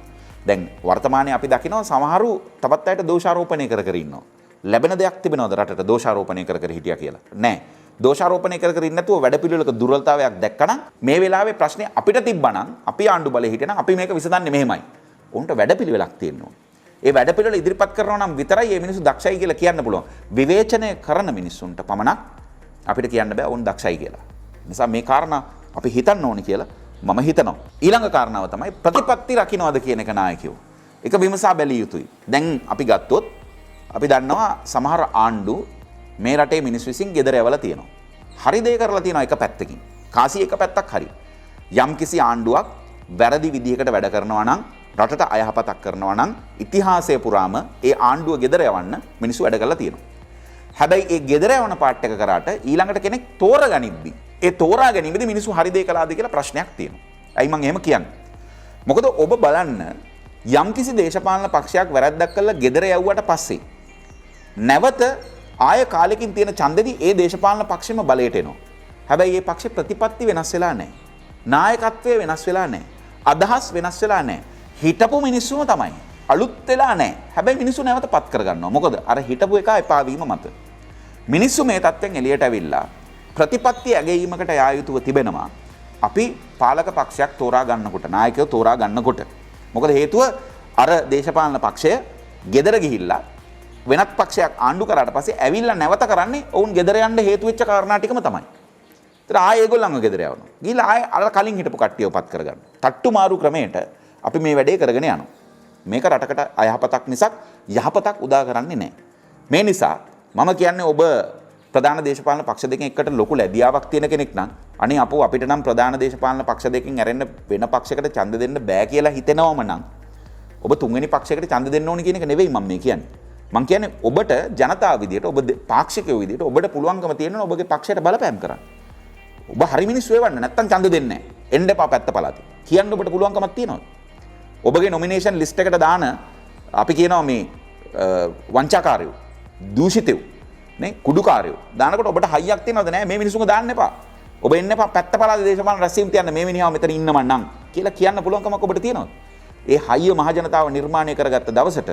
දැන් වර්තමානයේ අපි දකිනවා සමහරු තවත් අයට දෝෂාරෝපණය කර ඉන්නවා. ලැබෙන දෙයක් තිබෙනවද රටට දෝෂාරෝපණය කර හිටියා කියලා? නැහැ. දෝෂාරෝපණය කර ඉන්නේ නැතුව වැඩපිළිවෙලක දුර්වලතාවයක් දැක්කනම් මේ වෙලාවේ ප්‍රශ්නේ අපිට තිබ්බනම් අපි ආණ්ඩු බලේ හිටියනම් අපි මේක විසඳන්නේ මෙහෙමයි. උන්ට වැඩපිළිවෙලක් තියෙනවා. ඒ වැඩපිළිවෙල ඉදිරිපත් කරනවා නම් විතරයි මේ මිනිස්සු දක්ෂයි කියලා කියන්න පුළුවන්. විවේචනය කරන මිනිස්සුන්ට පමණක් අපිට කියන්න බෑ උන් දක්ෂයි කියලා. නිසා මේ කාරණා අපි හිතන්න ඕනි කියලා මම හිතනවා. ඊළඟ කාරණාව තමයි ප්‍රතිපත්ති රකින්නවද කියන එක නායකයෝ. ඒක විමසා බැලිය යුතුයි. දැන් අපි ගත්තොත් අපි දන්නවා සමහර ආණ්ඩු මේ රටේ මිනිස් විසින් ගෙදර යවලා තියෙනවා. හරි දේ කරලා තියෙනවා එක පැත්තකින්. කාසි එක පැත්තක් හරි. යම් කිසි ආණ්ඩුවක් වැරදි විදිහකට වැඩ කරනවා නම් රටට අයහපතක් කරනවා නම් ඉතිහාසය පුරාම ඒ ආණ්ඩුව ගෙදර යවන්න මිනිස්සු වැඩ කරලා තියෙනවා. හැබැයි ඒ ගෙදර යවන පාට් එක කරාට ඊළඟට කෙනෙක් තෝරගනිද්දි ඒ තෝරා ගැනීමේදී මිනිස්සු හරි දේ කළාද කියලා ප්‍රශ්නයක් තියෙනවා. ඇයි මම එහෙම කියන්නේ? මොකද ඔබ බලන්න යම්කිසි දේශපාලන පක්ෂයක් වැරද්දක් කළා ගෙදර යවුවට පස්සේ නැවත ආය කාලෙකින් තියෙන ඡන්දෙදි ඒ දේශපාලන පක්ෂෙම බලයට එනවා. හැබැයි මේ පක්ෂේ ප්‍රතිපත්ති වෙනස් වෙලා නැහැ. නායකත්වය වෙනස් වෙලා නැහැ. අදහස් වෙනස් වෙලා නැහැ. හිටපු මිනිස්සුම තමයි. අලුත් වෙලා නැහැ. හැබැයි මිනිස්සු නැවත පත් කරගන්නවා. මොකද අර හිටපු එක එපා වීම මත. මිනිස්සු මේ තත්ත්වෙන් එළියට ඇවිල්ලා ප්‍රතිපත්ති ඇගීමකට යා යුතුව තිබෙනවා. අපි පාලක පක්ෂයක් තෝරා ගන්නකොට, නායකයෝ තෝරා ගන්නකොට. මොකද හේතුව අර දේශපාලන පක්ෂය ගෙදර ගිහිල්ලා වෙනත් පක්ෂයක් ආණ්ඩු කරාට පස්සේ ඇවිල්ලා නැවත කරන්නේ ඔවුන් ගෙදර යන්න හේතු වෙච්ච කාරණා ටිකම තමයි. ඒතර ආයෙ ඒගොල්ලන්ව ගෙදර යවනවා. ගිහිල්ලා ආයෙ අර කලින් හිටපු කට්ටියව පත් කරගන්න. තට්ටු මාරු ක්‍රමයට අපි මේ වැඩේ කරගෙන යනවා. මේක රටකට අයහපතක් මිසක් යහපතක් උදා කරන්නේ නැහැ. මේ නිසා මම කියන්නේ ඔබ ප්‍රධාන දේශපාලන පක්ෂ දෙකෙන් එකට ලොකු ලැබියාවක් තියෙන කෙනෙක් නම් අනේ අපෝ අපිට නම් ප්‍රධාන දේශපාලන පක්ෂ දෙකෙන් ඇරෙන්න වෙන පක්ෂයකට ඡන්ද දෙන්න බෑ කියලා හිතෙනවම නම් ඔබ තුන්වෙනි පක්ෂයකට ඡන්ද දෙන්න ඕනේ කියන එක නෙවෙයි මම මේ කියන්නේ. මම කියන්නේ ඔබට ජනතාව විදියට ඔබ පාක්ෂිකයෝ විදියට ඔබට පුළුවන්කම තියෙනවා ඔබගේ පක්ෂයට බලපෑම් කරන්න. ඔබ හරි මිනිස්සු වෙවන්න නැත්තම් ඡන්ද දෙන්නේ නැහැ. එන්න එපා පැත්ත පළාතේ. කියන්න ඔබට පුළුවන්කමක් තියෙනවා. ඔබගේ නොමිනේෂන් ලිස්ට් එකට දාන අපි කියනවා මේ වංචාකාරයෝ, දූෂිතයෝ, නේ කුඩුකාරයෝ දානකොට ඔබට හයියක් තියෙනවද නැහැ මේ මිනිස්සුන්ව දාන්න එපා. ඔබ එන්න එපා පැත්ත පළාතේ දේශපාලන රැස්වීම තියන්න මේ මිනිහා මෙතන ඉන්නම නම් කියලා කියන්න පුළුවන්කමක් ඔබට තියෙනවද? ඒ හයිය මහජනතාව නිර්මාණය කරගත්ත දවසට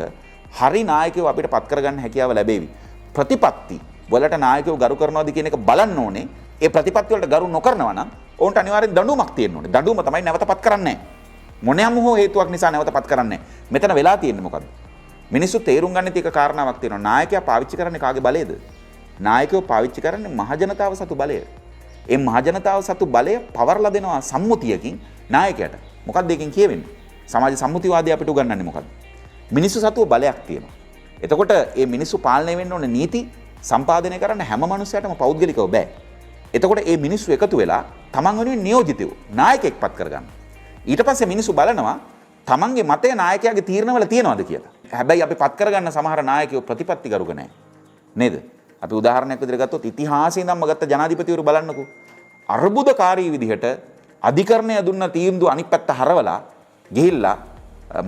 හරි නායකයෝ අපිට පත් කරගන්න හැකියාව ලැබේවි. ප්‍රතිපත්ති වලට නායකයෝ ගරු කරනවාද කියන එක බලන්න ඕනේ. ඒ ප්‍රතිපත්ති වලට ගරු නොකරනවා නම් ඔවුන්ට අනිවාර්යෙන් දඬුවමක් තියෙන්න ඕනේ. දඬුවම තමයි නැවත පත් කරන්නේ නැහැ. මොනියම් හෝ හේතුවක් නිසා නැවත පත් කරන්නේ නැහැ. මෙතන වෙලා තියෙන්නේ මොකද්ද? මිනිස්සු තේරුම් ගන්න තියෙක කාරණාවක් තියෙනවා. නායකයා පාවිච්චි කරන්නේ කාගේ බලයද? නායකයෝ පාවිච්චි කරන්නේ මහජනතාව සතු බලය. ඒ මහජනතාව සතු බලය පවර්ලා දෙනවා සම්මුතියකින් නායකයාට. මොකක්ද ඒකෙන් කියවෙන්නේ? සමාජ සම්මුතිවාදී අපිට උගන්වන්නේ මොකද්ද? මිනිස්සු සතුව බලයක් තියෙනවා. එතකොට මේ මිනිස්සු පාලනය වෙන්න ඕන නීති සම්පාදනය කරන්න හැම මනුස්සයටම පෞද්ගලිකව බෑ. එතකොට මේ මිනිස්සු එකතු වෙලා තමන් වෙනුවෙන් නියෝජිතව නායකයෙක් පත් කරගන්න. ඊට පස්සේ මිනිස්සු බලනවා තමන්ගේ මතය නායකයාගේ තීරණවල තියනවාද කියලා. හැබැයි අපි පත් කරගන්න සමහර නායකයෝ ප්‍රතිපත්තිගරුක නැහැ. නේද? අපි උදාහරණයක් විදිහට ගත්තොත් ඉතිහාසයේ ඉඳන්ම ගත්ත ජනාධිපතිවරු බලන්නකෝ. අර්බුදකාරී විදිහට අධිකරණය දුන්න තීන්දුව අනිත් පැත්ත හරවලා ගිහිල්ලා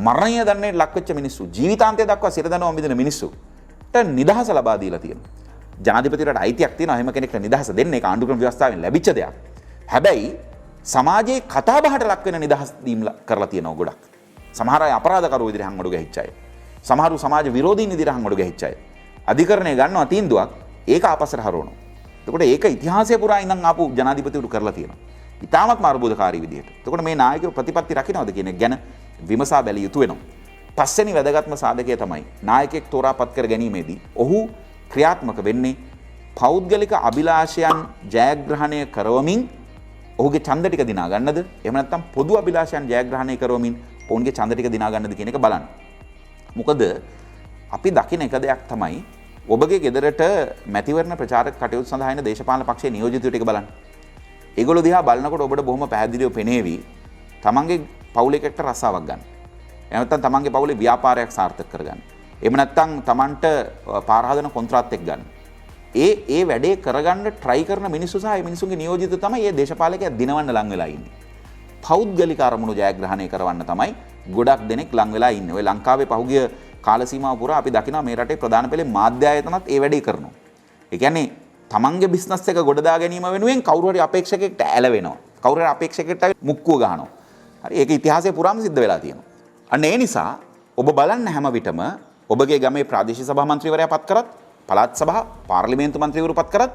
මරණය දන්නේ ලක්වෙච්ච මිනිස්සු ජීවිතාන්තය දක්වා සිර දනවා මිදෙන මිනිස්සුට නිදහස ලබා දීලා තියෙනවා. ජනාධිපතිවරට අයිතියක් තියෙනවා එහෙම කෙනෙක්ට නිදහස දෙන්න. ඒක ආණ්ඩු ක්‍රම ව්‍යවස්ථාවෙන් ලැබිච්ච දෙයක්. හැබැයි සමාජයේ කතාබහට ලක් වෙන නිදහස් දීම් කරලා තියෙනවා ගොඩක්. සමහර අය අපරාධකරුවෝ විදිහට හංගඩු ගැහිච්ච අය. සමහරු සමාජ විරෝධීන් විදිහට හංගඩු ගැහිච්ච අය. අධිකරණය ගන්නවා තීන්දුවක් ඒක ආපස්සට හරවනවා. එතකොට ඒක ඉතිහාසය පුරා ඉඳන් ආපු ජනාධිපතිවරු කරලා තියෙනවා. ඉතාමත්ම අර්බුදකාරී විදිහට. එතකොට මේ නායකයෝ ප්‍රතිපත්ති රකින්නවද කියන එක ගැන විමසා බැලිය යුතු වෙනවා. පස්වෙනි වැදගත්ම සාධකය තමයි නායකයෙක් තෝරාපත් කර ගැනීමේදී ඔහු ක්‍රියාත්මක වෙන්නේ පෞද්ගලික අභිලාෂයන් ජයග්‍රහණය කරවමින් ඔහුගේ ඡන්ද ටික දිනා ගන්නද? එහෙම නැත්නම් පොදු අභිලාෂයන් ජයග්‍රහණය කරවමින් ඔවුන්ගේ ඡන්ද ටික දිනා ගන්නද කියන එක බලන්න. මොකද අපි දකින එක දෙයක් තමයි ඔබගේ ගෙදරට මැතිවරණ ප්‍රචාරක කටයුතු සඳහා එන දේශපාලන පක්ෂයේ නියෝජිතයෝ ටික බලන්න. ඒගොල්ලෝ දිහා බලනකොට ඔබට බොහොම පැහැදිලිව පෙනේවි තමන්ගේ පවුලේ එකට රස්සාවක් ගන්න. එහෙම නැත්නම් තමන්ගේ පවුලේ ව්‍යාපාරයක් සාර්ථක කරගන්න. එහෙම නැත්නම් තමන්ට පාර හදන කොන්ත්‍රාත් එක්ක ගන්න. ඒ වැඩේ කරගන්න try කරන මිනිස්සු සහ ඒ මිනිසුන්ගේ නියෝජිත තමයි මේ දේශපාලකයා දිනවන්න ලං වෙලා ඉන්නේ. පෞද්ගලික අරමුණු ජයග්‍රහණය කරවන්න තමයි ගොඩක් දෙනෙක් ලං වෙලා ඉන්නේ. ඔය ලංකාවේ පහුගිය කාල සීමාව පුරා අපි දකිනවා මේ රටේ ප්‍රධාන පෙළේ මාධ්‍ය ආයතනත් ඒ වැඩේ කරනවා. ඒ කියන්නේ තමන්ගේ බිස්නස් එක ගොඩදා ගැනීම වෙනුවෙන් කවුරු හරි අපේක්ෂකෙක්ට ඇලවෙනවා. කවුරු හරි අපේක්ෂකෙක්ට මුක්කුව ගහනවා. හරි ඒක ඉතිහාසයේ පුරාම සිද්ධ වෙලා තියෙනවා. අන්න ඒ නිසා ඔබ බලන්න හැම විටම ඔබගේ ගමේ ප්‍රාදේශීය සභා මන්ත්‍රීවරයා පත් කරත්, පළාත් සභා පාර්ලිමේන්තු මන්ත්‍රීවරු පත් කරත්,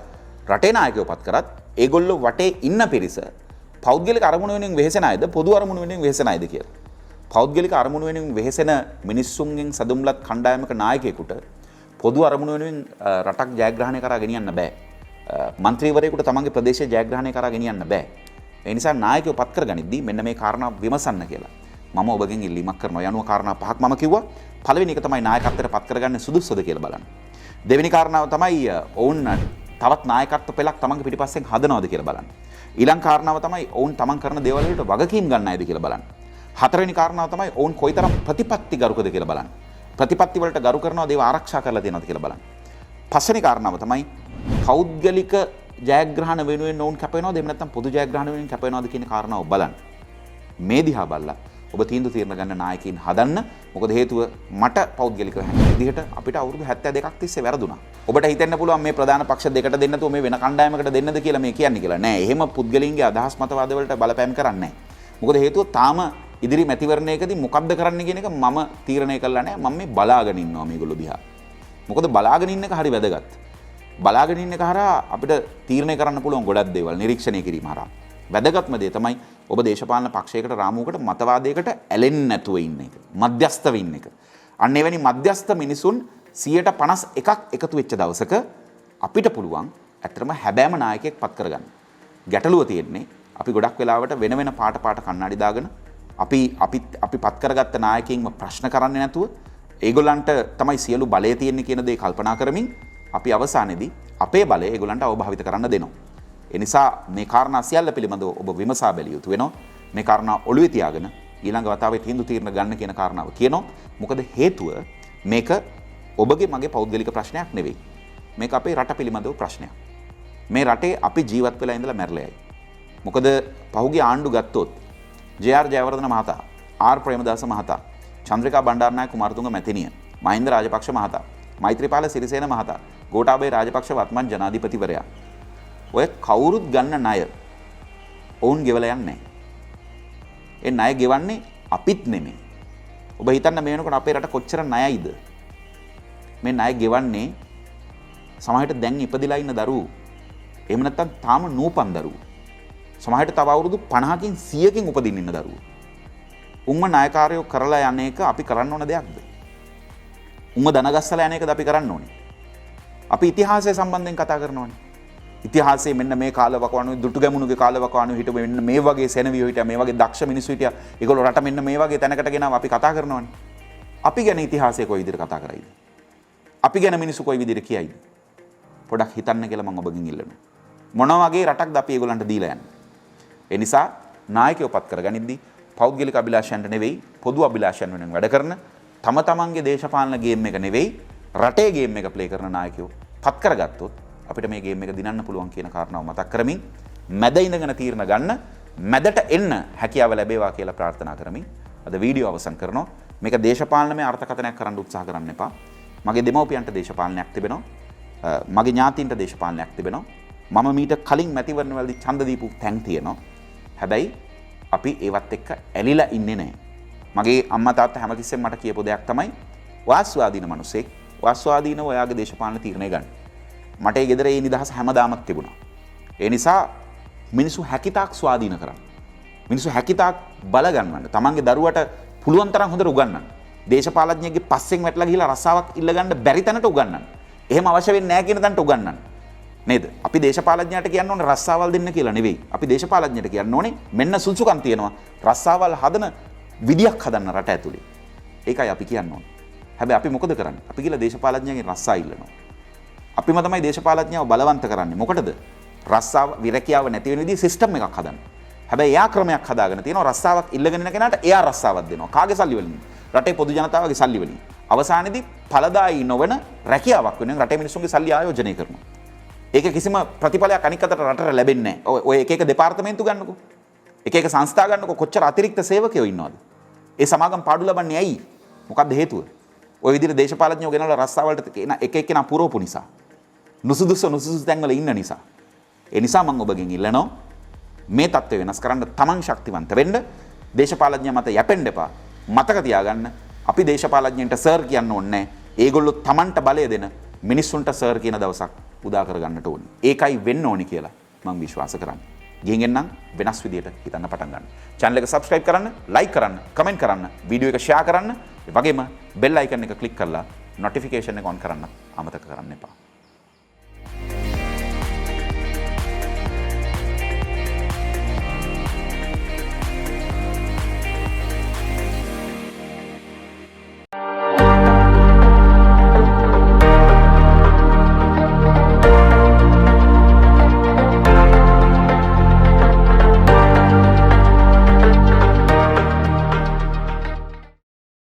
රටේ නායකයෝ පත් කරත් ඒගොල්ලෝ වටේ ඉන්න පිරිස පෞද්ගලික අරමුණු වෙනුවෙන් වෙහෙසෙන අයද පොදු අරමුණු වෙනුවෙන් වෙහෙසෙන අයද කියලා. පෞද්ගලික අරමුණු වෙනුවෙන් වෙහෙසෙන මිනිස්සුන්ගෙන් සදුම්ලත් කණ්ඩායමක නායකයෙකුට පොදු අරමුණු වෙනුවෙන් රටක් ජයග්‍රහණය කරා ගෙනියන්න බෑ. මන්ත්‍රීවරයෙකුට තමන්ගේ ප්‍රදේශය ජයග්‍රහණය කරා ගෙනියන්න බෑ. ඒ නිසා නායකයෝ පත් කරගනිද්දී මෙන්න මේ කාරණා විමසන්න කියලා මම ඔබගෙන් ඉල්ලීමක් කරනවා. යනුව කාරණා පහක් මම කිව්වා. පළවෙනි එක තමයි නායකත්වයට පත් කරගන්න සුදුසුද කියලා බලන්න. දෙවෙනි කාරණාව තමයි ඔවුන් තවත් නායකත්ව පෙළක් තමන්ගේ පිටිපස්සෙන් හදනවද කියලා බලන්න. ඊළඟ කාරණාව තමයි ඔවුන් තමන් කරන දේවල් වලට වගකීම් ගන්නයිද කියලා බලන්න. හතරවෙනි කාරණාව තමයි ඔවුන් කොයිතරම් ප්‍රතිපත්ති ගරුකද කියලා බලන්න. ප්‍රතිපත්ති වලට ගරු කරනවද ඒවා ආරක්ෂා කරලා තියෙනවද කියලා බලන්න. පස්වෙනි කාරණාව තමයි පෞද්ගලික ජයග්‍රහණ වෙනුවෙන් ඔවුන් කැප වෙනවද එහෙම නැත්නම් පොදු ජයග්‍රහණ වෙනුවෙන් කැප වෙනවද කියන කාරණාව බලන්න. මේ දිහා බලලා ඔබ තීන්දුව తీරන ගන්න නායකයින් හදන්න. මොකද හේතුව මට පෞද්ගලිකව හැම විදිහට අපිට අවුරුදු 72ක් තිස්සේ වැරදුනා. ඔබට හිතෙන්න පුළුවන් මේ ප්‍රධාන පක්ෂ දෙකට දෙන්න නැතුව මේ වෙන කණ්ඩායමකට දෙන්නද කියලා මේ කියන්නේ කියලා. නෑ. එහෙම පුද්ගලයින්ගේ අදහස් මතවාද වලට බලපෑම් කරන්නේ නෑ. මොකද හේතුව තාම ඉදිරි මැතිවරණයකදී මොකක්ද කරන්න කියන එක මම තීරණය කළා නෑ. මම මේ බලාගෙන ඉන්නවා මේගොල්ලෝ දිහා. මොකද බලාගෙන ඉන්න එක හරි වැදගත්. බලාගෙන ඉන්න එක හරහා අපිට තීරණය කරන්න පුළුවන් ගොඩක් දේවල් නිරීක්ෂණය කිරීම හරහා. වැදගත්ම දේ තමයි ඔබ දේශපාලන පක්ෂයකට රාමුවකට මතවාදයකට ඇලෙන්නේ නැතුව ඉන්න එක. මධ්‍යස්ථව ඉන්න එක. අන්න එවැනි මධ්‍යස්ථ මිනිසුන් 51ක් එකතු වෙච්ච දවසක අපිට පුළුවන් ඇත්තටම හැබෑම නායකයෙක් පත් කරගන්න. ගැටලුව තියෙන්නේ අපි ගොඩක් වෙලාවට වෙන වෙන පාට කණ්ණාඩි දාගෙන අපි පත් කරගත්ත නායකයින්ව ප්‍රශ්න කරන්නේ නැතුව ඒගොල්ලන්ට තමයි සියලු බලය තියෙන්නේ කියන දේ කල්පනා කරමින් අපි අවසානයේදී අපේ බලය ඒගොල්ලන්ට අවභාවිත කරන්න දෙනවා. ඒ නිසා මේ කාරණා සියල්ල පිළිබඳව ඔබ විමසා බැලිය යුතු වෙනවා. මේ කාරණා ඔළුවේ තියාගෙන ඊළඟ වතාවේ තීන්දුව తీරන ගන්න කියන කාරණාව කියනවා. මොකද හේතුව මේක ඔබගේ මගේ පෞද්ගලික ප්‍රශ්නයක් නෙවෙයි. මේක අපේ රට පිළිබඳව ප්‍රශ්නයක්. මේ රටේ අපි ජීවත් වෙලා ඉඳලා මැරලා යයි. මොකද පහුගිය ආණ්ඩු ගත්තොත් ජේ.ආර්. ජයවර්ධන මහතා, ආර්. ප්‍රේමදාස මහතා, චන්ද්‍රිකා බණ්ඩාරනායක කුමාරතුංග මැතිණිය, මහින්ද රාජපක්ෂ මහතා, මෛත්‍රීපාල සිරිසේන මහතා, ගෝඨාභය රාජපක්ෂ වත්මන් ජනාධිපතිවරයා ඔය කවුරුත් ගන්න ණය ඔවුන් ගෙවලා යන්නේ නැහැ. ඒ ණය ගෙවන්නේ අපිත් නෙමෙයි. ඔබ හිතන්න මේ වෙනකොට අපේ රට කොච්චර ණයයිද? මේ ණය ගෙවන්නේ සමහරට දැන් ඉපදිලා ඉන්න දරුවෝ. එහෙම නැත්නම් තාම නූපන් දරුවෝ. සමහරට තව අවුරුදු 50කින් 100කින් උපදින්න ඉන්න දරුවෝ. උන්ම ණයකාරයෝ කරලා යන එක අපි කරන්න ඕන දෙයක්ද? උන්ම දනගස්සලා යන එකද අපි කරන්න ඕනේ? අපි ඉතිහාසය සම්බන්ධයෙන් කතා කරනවානේ. ඉතිහාසයේ මෙන්න මේ කාලවකවානුවේ දුටුගැමුණුගේ කාලවකවානුවේ හිටපු මෙන්න මේ වගේ සෙනවියෝ හිටියා, මේ වගේ දක්ෂ මිනිස්සු හිටියා. ඒගොල්ලෝ රට මෙන්න මේ වගේ තැනකට ගෙනාව අපි කතා කරනවානේ. අපි ගැන ඉතිහාසය කොයි විදිහට කතා කරයිද? අපි ගැන මිනිස්සු කොයි විදිහට කියයිද? පොඩක් හිතන්න කියලා මම ඔබගෙන් ඉල්ලනවා. මොන වගේ රටක්ද අපි ඒගොල්ලන්ට දීලා යන්නේ? ඒ නිසා නායකයෝ පත් කරගනිද්දී පෞද්ගලික අභිලාෂයන්ට නෙවෙයි පොදු අභිලාෂයන් වෙනුවෙන් වැඩ කරන තම තමන්ගේ දේශපාලන ගේම් එක නෙවෙයි රටේ ගේම් එක ප්ලේ කරන නායකයෝ පත් කරගත්තොත් අපිට මේ ගේම් එක දිනන්න පුළුවන් කියන කාරණාව මතක් කරමින් මැද ඉඳගෙන තීරණ ගන්න මැදට එන්න හැකියාව ලැබේවා කියලා ප්‍රාර්ථනා කරමින් අද වීඩියෝ අවසන් කරනවා. මේක දේශපාලනමය අර්ථකථනයක් කරන්න උත්සාහ කරන්න එපා. මගේ දෙමව්පියන්ට දේශපාලනයක් තිබෙනවා. මගේ ඥාතීන්ට දේශපාලනයක් තිබෙනවා. මම මීට කලින් මැතිවරණ වලදී ඡන්ද දීපු තැන් තියෙනවා. හැබැයි අපි ඒවත් එක්ක ඇලිලා ඉන්නේ නැහැ. මගේ අම්මා තාත්තා හැමතිස්සෙම මට කියපු දෙයක් තමයි වාස්වාදීන මිනිසෙක් වාස්වාදීනව ඔයාගේ දේශපාලන තීරණය ගන්න. මට ඒ ගෙදර ඒ නිදහස හැමදාමත් තිබුණා. ඒ නිසා මිනිස්සු හැකිතාක් ස්වාධීන කරන්න. මිනිස්සු හැකිතාක් බල ගන්නවන්න. තමන්ගේ දරුවට පුළුවන් තරම් හොඳට උගන්වන්න. දේශපාලඥයෙක්ගේ පස්සෙන් වැටලා ගිහිලා රස්සාවක් ඉල්ල ගන්න බැරි තැනට උගන්වන්න. එහෙම අවශ්‍ය වෙන්නේ නැහැ කියන තැනට උගන්වන්න. නේද? අපි දේශපාලඥයාට කියන්න ඕනේ රස්සාවල් දෙන්න කියලා නෙවෙයි. අපි දේශපාලඥයට කියන්න ඕනේ මෙන්න සුසුකම් තියෙනවා. රස්සාවල් හදන විදියක් හදන්න රට ඇතුලේ. ඒකයි අපි කියන්න ඕනේ. හැබැයි අපි මොකද කරන්නේ? අපි කියලා දේශපාලඥයන්ගෙන් රස්සා ඉල්ලනවා. අපිම තමයි දේශපාලඥයව බලවන්ත කරන්නේ. මොකටද? රස්සාව විරකියාව නැති වෙන විදිහේ සිස්ටම් එකක් හදන්න. හැබැයි එයා ක්‍රමයක් හදාගෙන තියෙනවා රස්සාවක් ඉල්ලගෙන ඉන්න කෙනාට එයා රස්සාවක් දෙනවා. කාගේ සල්ලි වලින්? රටේ පොදු ජනතාවගේ සල්ලි වලින්. අවසානයේදී ඵලදායී නොවන රැකියාවක් වෙනුවෙන් රටේ මිනිස්සුන්ගේ සල්ලි ආයෝජනය කරනවා. ඒක කිසිම ප්‍රතිඵලයක් අනික් අතට රටට ලැබෙන්නේ නැහැ. ඔය එක එක දෙපාර්තමේන්තු ගන්නකො. එක එක සංස්ථා ගන්නකො කොච්චර අතිරික්ත සේවකයෝ ඉන්නවද? ඒ සමාගම් පාඩු ලබන්නේ ඇයි? මොකක්ද හේතුව? ඔය විදිහට දේශපාලඥයෝ ගෙනල්ලා රස්සාවලට එක එක්කෙනා පුරවපු නිසා. නුසුදුසු තැන්වල ඉන්න නිසා. ඒ නිසා මම ඔබගෙන් ඉල්ලනවා මේ தත්ත්වය වෙනස් කරන්න තමන් ශක්තිවන්ත වෙන්න. දේශපාලඥයා මත යැපෙන්න එපා. මතක තියාගන්න අපි දේශපාලඥයන්ට සර් කියන්න ඕනේ නැහැ. ඒගොල්ලෝ තමන්ට බලය දෙන මිනිස්සුන්ට සර් කියන දවසක් උදා කරගන්නට ඕනේ. ඒකයි වෙන්න ඕනේ කියලා මම විශ්වාස කරන්නේ. ගිහින් එන්නම් වෙනස් විදියට හිතන්න පටන් ගන්න. channel එක subscribe කරන්න, like කරන්න, comment කරන්න, වීඩියෝ එක share කරන්න, ඒ වගේම bell icon එක click කරලා notification එක on කරන්න අමතක කරන්න එපා.